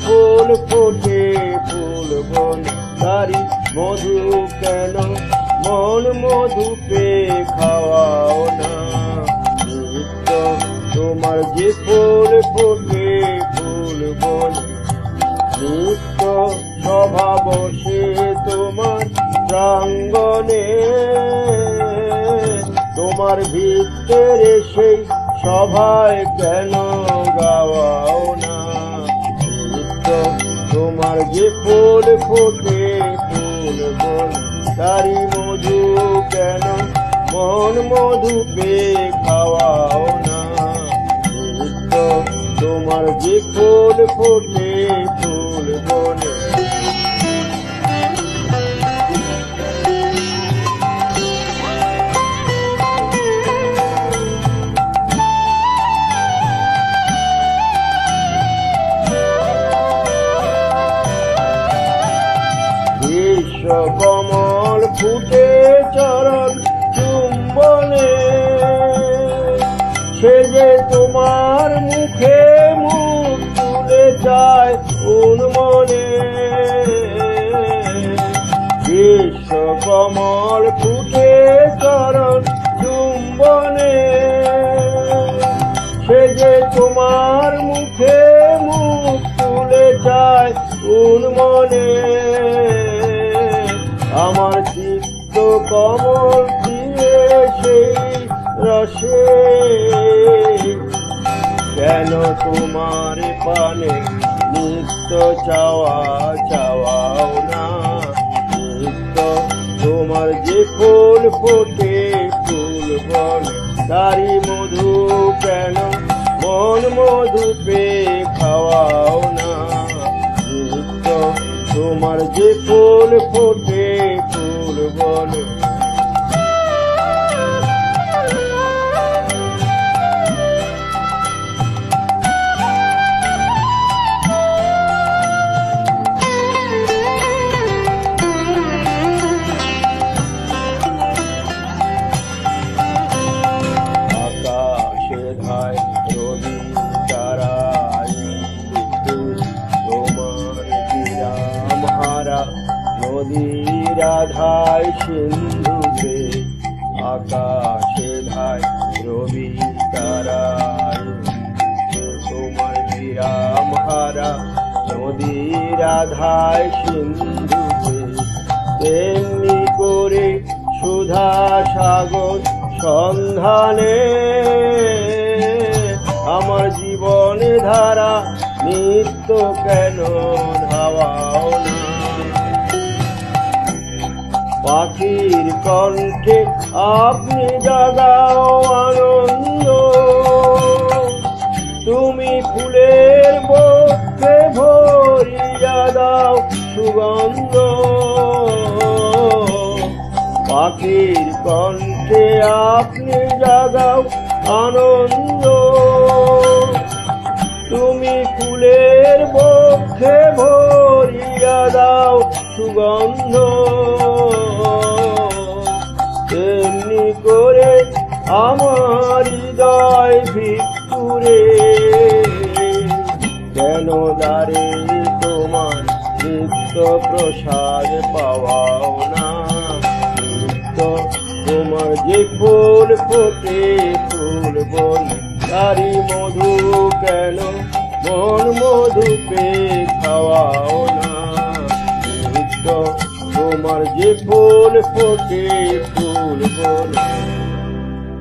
ফুল ফোটে ফুল বন তারি মধু কেন মন মধু পে খাওয়াও না নিত্য তোমার যে ফুল ফোটে ফুল বন নিত্য সভা বসে তোমার প্রাঙ্গণে তোমার ভিতরে সেই সভায় কেন গাওয়াও না নিত্য তোমার যে ফুল ফোটে ফুল বন তারি মধু কেন মন মধু পে খাওয়াও না নিত্য তোমার যে ফুল ফোটে ফুল বনে কমল ফুটে চরণ চুম্বনে সে যে তোমার মুখে মুখ তুলে চায় উন্মনে বিশ্ব কমল ফুটে চরণ চুম্বনে সে যে তোমার মুখে মুখ তুলে চায় উন্মনে আমার চিত্ত কমল দিয়ে সেই রসে কেন তোমার পানে নিত্য চাওয়া চাওয়াও না নিত্য তোমার যে ফুল ফোটে ফুল বন তারি মধু কেন মন মধু পে খাওয়াও না নিত্য তোমার যে ফুল ফোটে ফুল বনে আকাশে ধায় রবি তারায় তোমার বিরাম হারা নদীর আধায় সিন্ধুতে আকাশে ধায় রবি তারায় তোমার বিরাম হারা নদীর আধায় সিন্ধুতে তেমনি করে সুধা সাগর সন্ধানে আমার জীবনে ধারা নিত্য কেন ধাওয়াও না পাখির কণ্ঠে আপনি জাগাও আনন্দ তুমি ফুলের বক্ষে ভরিয়া দাও সুগন্ধ পাখির কণ্ঠে আপনি জাগাও আনন্দ তুমি ফুলের বক্ষে ভরিয়া দাও সুগন্ধ তেমনি করে আমার হৃদয় ভিতরে কেন দ্বারে তোমার নিত্য প্রসাদ পাওয়াও না নিত্য তোমার যে ফুল ফোটে ফুল বন তারি মধু কেন মন মধু পে খাওয়াও না নিত্য তোমার যে ফুল ফোটে ফুল বন